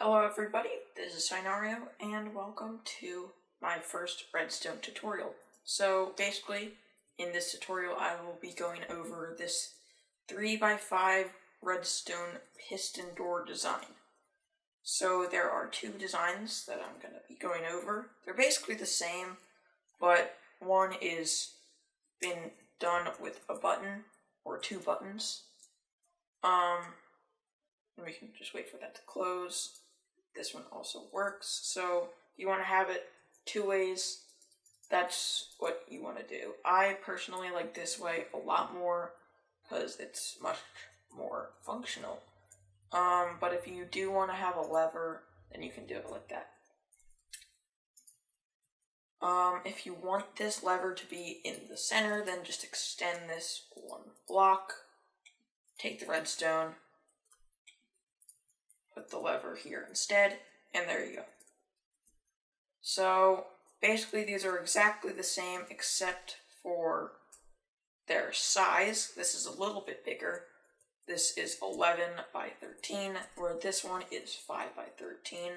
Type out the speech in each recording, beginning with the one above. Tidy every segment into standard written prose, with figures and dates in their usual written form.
Hello everybody, this is Tinareo and welcome to my first redstone tutorial. So basically, in this tutorial I will be going over this 3x5 redstone piston door design. So there are two designs that I'm going to be going over. They're basically the same, but one is been done with a button or two buttons. We can just wait for that to close. This one also works. So if you want to have it two ways, that's what you want to do. I personally like this way a lot more because it's much more functional. But if you do want to have a lever, then you can do it like that. If you want this lever to be in the center, then just extend this one block, take the redstone, put the lever here instead, and there you go. So basically these are exactly the same except for their size. This is a little bit bigger. This is 11 by 13, where this one is 5 by 13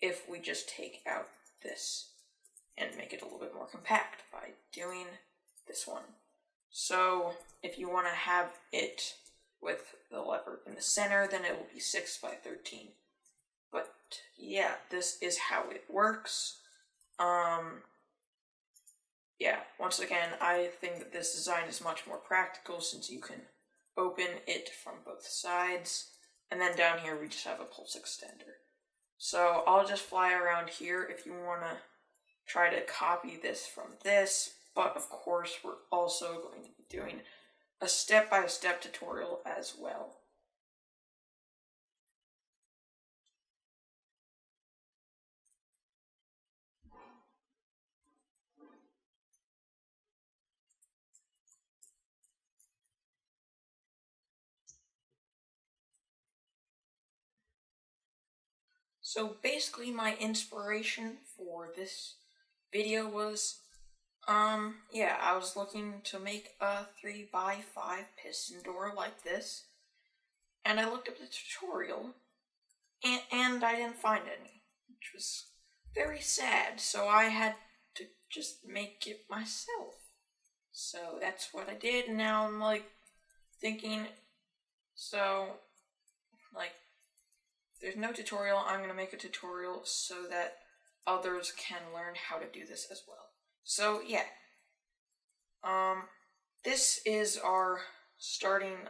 if we just take out this and make it a little bit more compact by doing this one. So if you want to have it with the lever in the center, then it will be 6 by 13. But yeah, this is how it works. Yeah, once again, I think that this design is much more practical since you can open it from both sides. And then down here we just have a pulse extender. So I'll just fly around here if you want to try to copy this from this. But of course, we're also going to be doing a step-by-step tutorial as well. So basically my inspiration for this video was, I was looking to make a 3x5 piston door like this, and I looked up the tutorial, and I didn't find any, which was very sad, so I had to just make it myself. So that's what I did, and now I'm like thinking, there's no tutorial, I'm going to make a tutorial so that others can learn how to do this as well. So yeah, this is our starting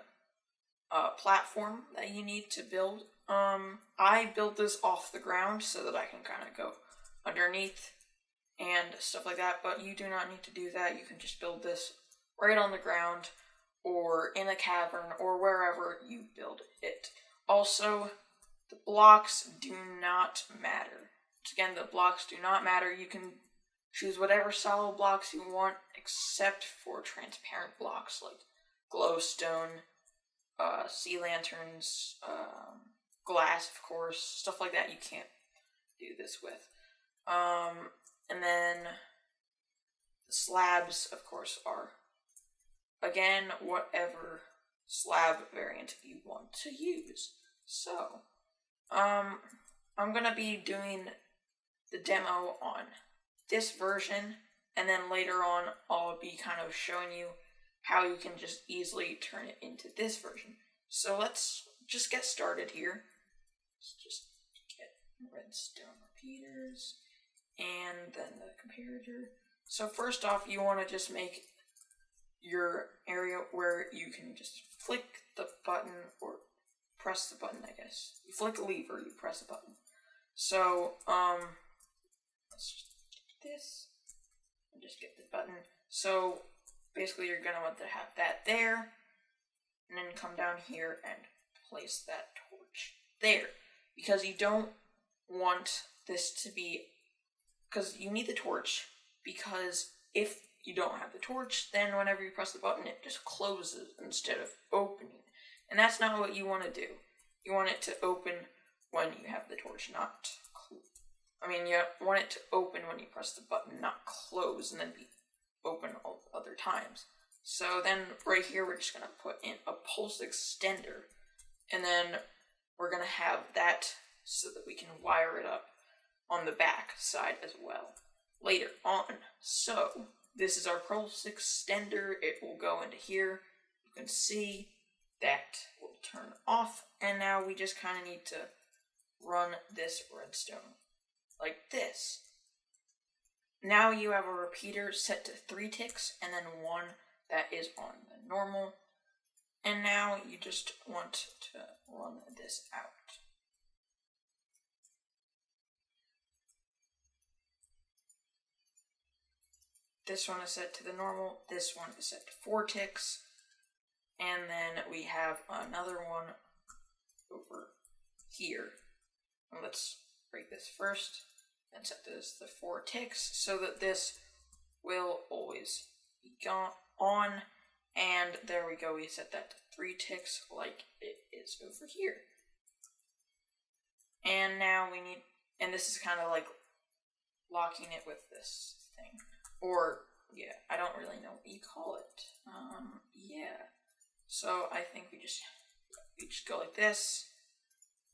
platform that you need to build. I built this off the ground so that I can kind of go underneath and stuff like that, but you do not need to do that. You can just build this right on the ground or in a cavern or wherever you build it. Also, the blocks do not matter. Again, the blocks do not matter. You can choose whatever solid blocks you want, except for transparent blocks like glowstone, sea lanterns, glass, of course, stuff like that you can't do this with. And then the slabs, of course, are, again, whatever slab variant you want to use. So, I'm gonna be doing the demo on this version, and then later on I'll be kind of showing you how you can just easily turn it into this version. So let's just get started here. Let's just get redstone repeaters, and then the comparator. So first off, you want to just make your area where you can just flick the button or press the button, I guess. You flick a lever, you press a button. So, let's just get this, and just get the button. So, basically you're going to want to have that there, and then come down here and place that torch there. Because you don't want this to be, because you need the torch, because if you don't have the torch, then whenever you press the button, it just closes instead of opening. And that's not what you want to do. You want it to open when you have the torch, not you want it to open when you press the button, not close and then be open all other times. So then right here, we're just going to put in a pulse extender, and then we're going to have that so that we can wire it up on the back side as well later on. So this is our pulse extender. It will go into here. You can see that will turn off, and now we just kind of need to run this redstone like this. Now you have a repeater set to 3 ticks and then 1 that is on the normal. And now you just want to run this out. This one is set to the normal, this one is set to 4 ticks, and then we have another one over here. Let's break this first and set this to 4 ticks so that this will always be on. And there we go, we set that to 3 ticks like it is over here. And now we need, and this is kind of like locking it with this thing. Or, yeah, I don't really know what you call it. Yeah. So I think we just go like this.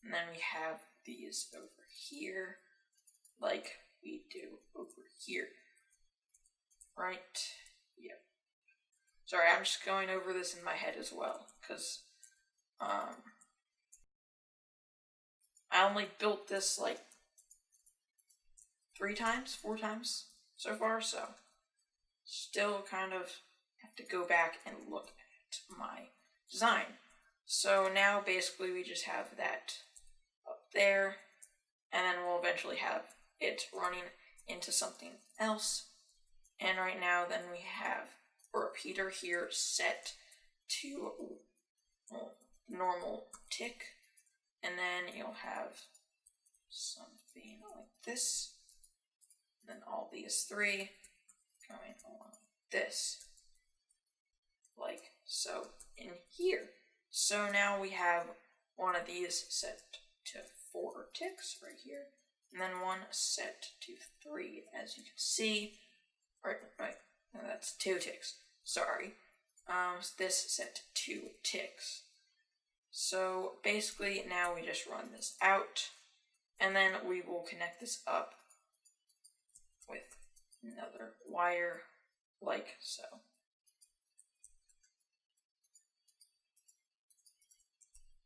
And then we have these over here, like we do over here. Right? Yep. Sorry, I'm just going over this in my head as well, because I only built this like 4 times so far, so still kind of have to go back and look at my design. So now basically we just have that up there, and then we'll eventually have it running into something else. And right now then we have a repeater here set to normal tick, and then you'll have something like this, and then all these 3 going along this, like so in here. So now we have one of these set to 4 ticks right here, and then one set to 3, as you can see. Right, no, that's 2 ticks. Sorry. This set to 2 ticks. So basically now we just run this out, and then we will connect this up with another wire like so.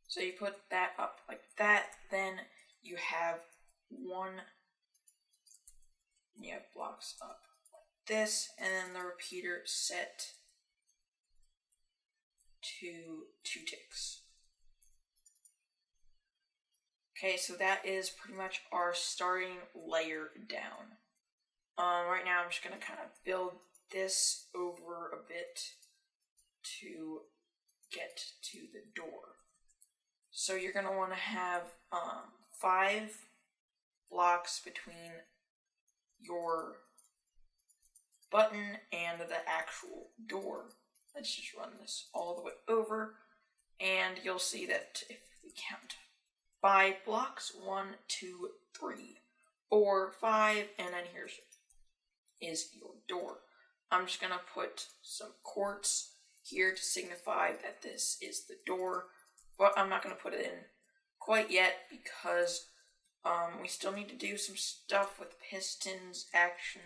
So you put that up like that, then you have blocks up like this, and then the repeater set to 2 ticks. Okay, so that is pretty much our starting layer down. Right now I'm just going to kind of build this over a bit to get to the door. So you're going to want to have 5 blocks between your button and the actual door. Let's just run this all the way over, and you'll see that if we count 5 blocks, 1, 2, 3, 4, 5, and then here's is your door. I'm just gonna put some quartz here to signify that this is the door, but I'm not gonna put it in quite yet because we still need to do some stuff with piston action,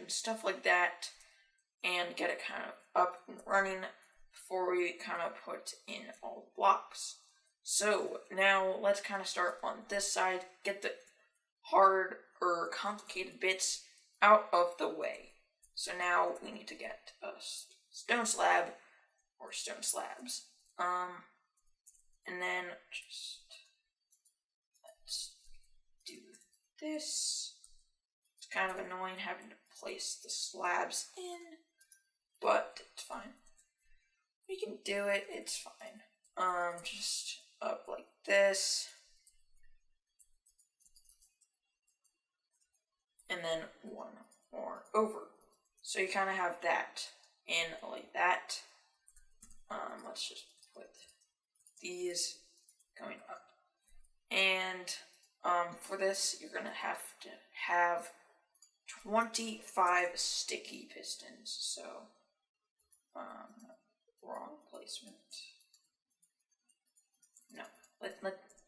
stuff like that, and get it kind of up and running before we kind of put in all the blocks. So now let's kind of start on this side, get the hard or complicated bits out of the way. So now we need to get a stone slab or stone slabs. And then just let's do this. It's kind of annoying having to place the slabs in, but it's fine. We can do it, it's fine. Just up like this. And then one more over. So you kind of have that in like that. Let's just put these going up. And for this, you're going to have 25 sticky pistons. So, wrong placement. No,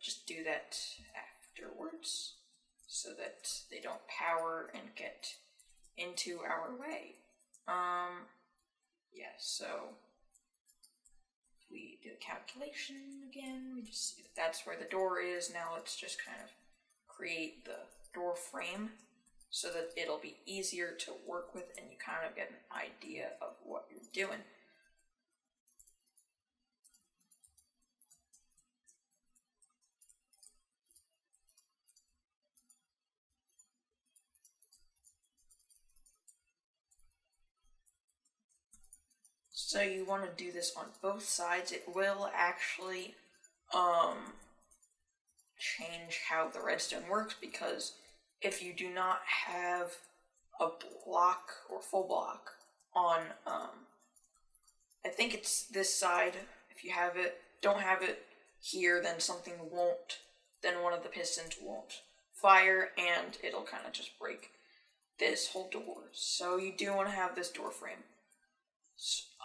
just do that afterwards so that they don't power and get into our way. Yeah, so if we do the calculation again, we just see that that's where the door is. Now let's just kind of create the door frame so that it'll be easier to work with and you kind of get an idea of what you're doing. So you want to do this on both sides. It will actually change how the redstone works, because if you do not have a block or full block on, I think it's this side, if you have it, don't have it here, then something won't, then one of the pistons won't fire and it'll kind of just break this whole door. So you do want to have this door frame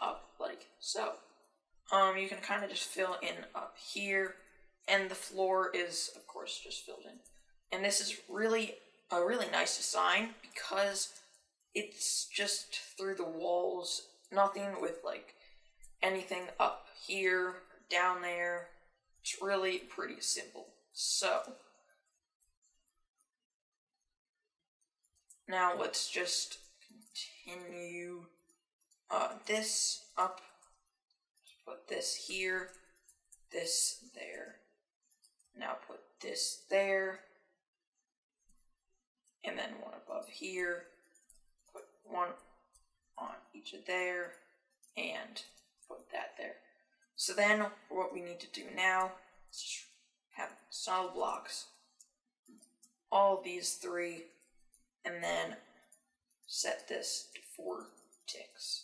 up like so. You can kind of just fill in up here, and the floor is of course just filled in. And this is really a really nice design because it's just through the walls, nothing with like anything up here, down there. It's really pretty simple. So now let's just continue this up. Put this here, this there. Now put this there, and then one above here. Put one on each of there, and put that there. So then what we need to do now is just have solid blocks, all these three, and then set this to 4 ticks.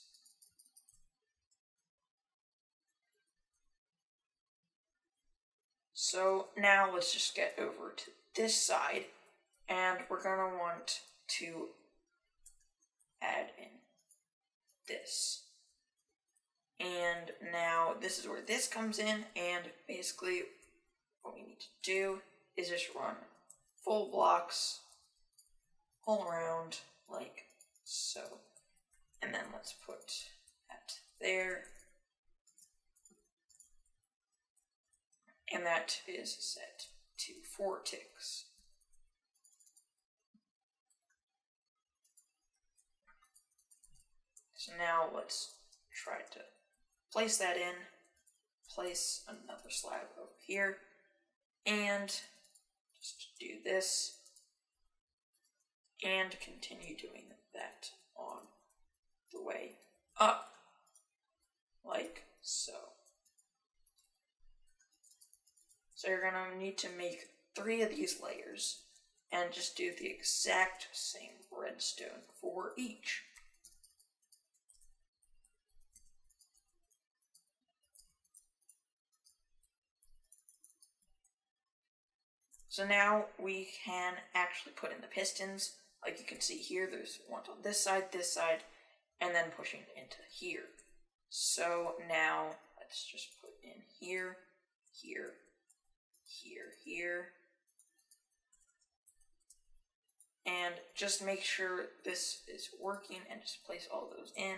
So now let's just get over to this side, and we're gonna want to add in this. And now this is where this comes in, and basically what we need to do is just run full blocks all around like so. And then let's put that there. And that is set to 4 ticks. So now let's try to place that in, place another slab over here, and just do this, and continue doing that on the way up, like so. So you're gonna need to make 3 of these layers, and just do the exact same redstone for each. So now we can actually put in the pistons. Like you can see here, there's one on this side, and then pushing into here. So now let's just put in here, here, here, here. And just make sure this is working and just place all those in.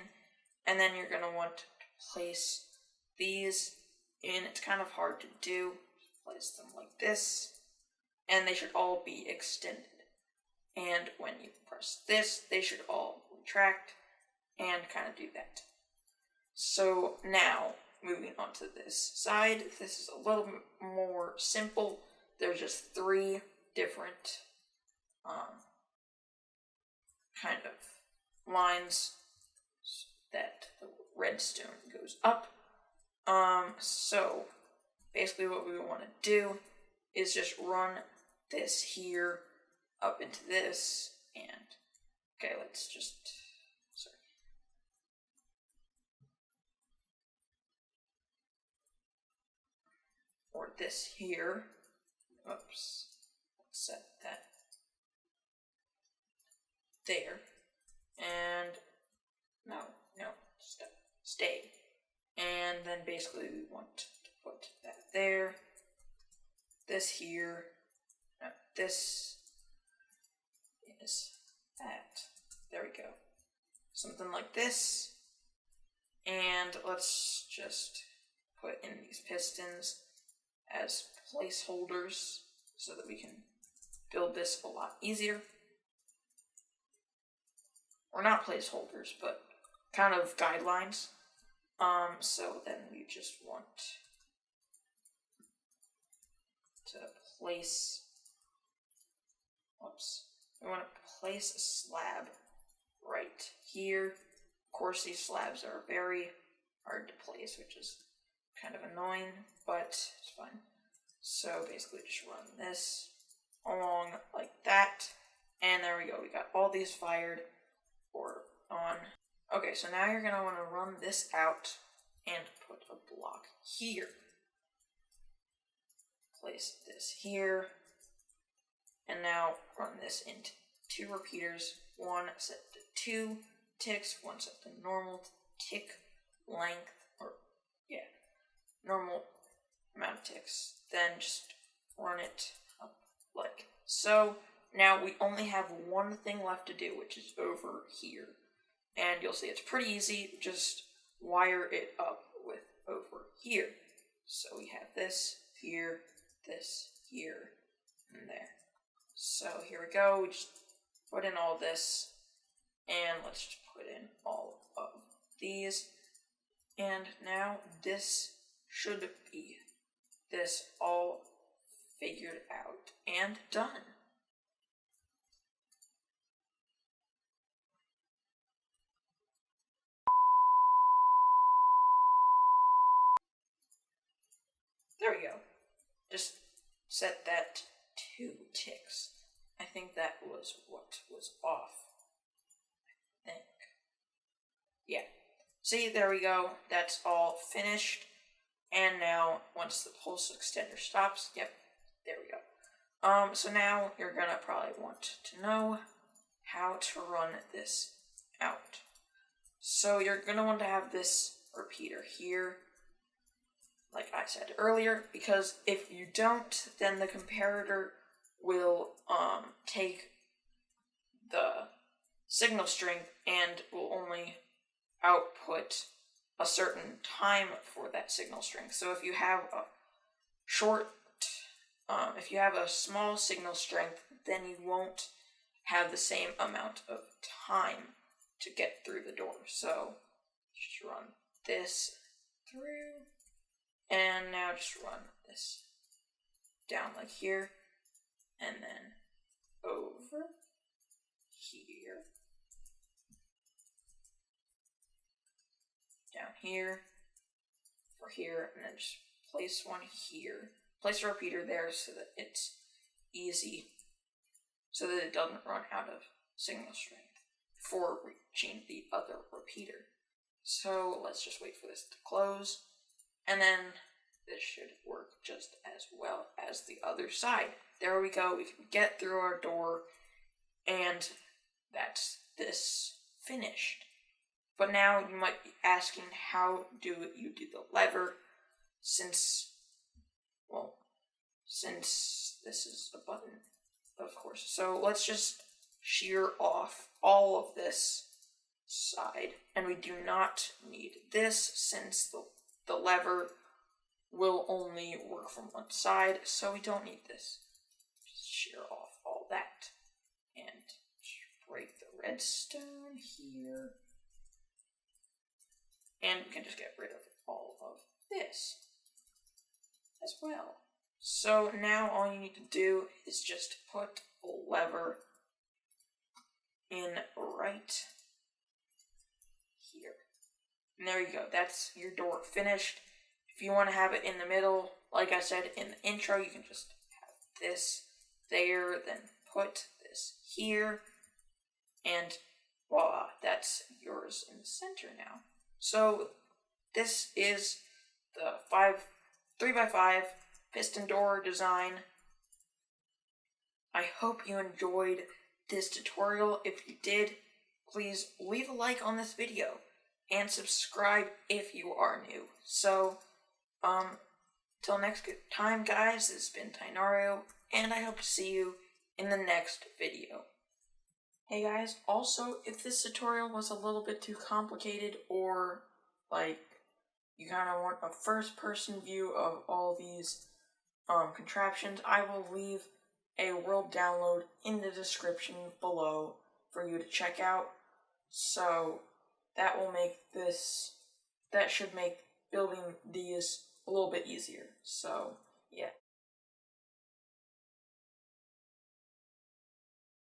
And then you're gonna want to place these in. It's kind of hard to do. Place them like this. And they should all be extended. And when you press this, they should all retract and kind of do that. So now, moving on to this side, this is a little more simple. There's just 3 different kind of lines that the redstone goes up. So basically what we want to do is just run this here up into this, and okay, let's just, sorry. Or this here, oops, let's set that there, and no, stay. And then basically we want to put that there, this here. No, this is that. There we go. Something like this. And let's just put in these pistons as placeholders so that we can build this a lot easier. Or not placeholders, but kind of guidelines. So then we just want to place, we want to place a slab right here. Of course, these slabs are very hard to place, which is kind of annoying, but it's fine. So basically just run this along like that, and there we go. We got all these fired or on. Okay, so now you're going to want to run this out and put a block here. Place this here, and now run this into 2 repeaters. One set to 2 ticks, one set to normal tick length, or normal amount of ticks. Then just run it up like so. Now we only have one thing left to do, which is over here. And you'll see it's pretty easy, just wire it up with over here. So we have this here, and there. So here we go, we just put in all this, and let's just put in all of these. And now this should be this all figured out and done. There we go. Just set that to 2 ticks. I think that was what was off. I think. Yeah. See, there we go. That's all finished. And now, once the pulse extender stops, yep, there we go. So now you're gonna probably want to know how to run this out. So you're gonna want to have this repeater here, like I said earlier, because if you don't, then the comparator will take the signal strength and will only output a certain time for that signal strength. So if you have a if you have a small signal strength, then you won't have the same amount of time to get through the door. So just run this through. And now just run this down like here, and then over here, down here, for here, and then just place one here. Place a repeater there so that it's easy, so that it doesn't run out of signal strength before reaching the other repeater. So let's just wait for this to close. And then this should work just as well as the other side. There we go. We can get through our door, and that's this finished. But now you might be asking, how do you do the lever? Since this is a button, of course. So let's just shear off all of this side, and we do not need this since the lever will only work from one side, so we don't need this. Just shear off all that. And break the redstone here. And we can just get rid of all of this as well. So now all you need to do is just put a lever in right here. And there you go, that's your door finished. If you want to have it in the middle, like I said in the intro, you can just have this there, then put this here, and voila, that's yours in the center now. So this is the 3x5 piston door design. I hope you enjoyed this tutorial. If you did, please leave a like on this video and subscribe if you are new. So, Till next time, guys, this has been Tinareo, and I hope to see you in the next video. Hey guys, also, if this tutorial was a little bit too complicated, or like you kind of want a first-person view of all these contraptions, I will leave a world download in the description below for you to check out. So that should make building these a little bit easier. So yeah.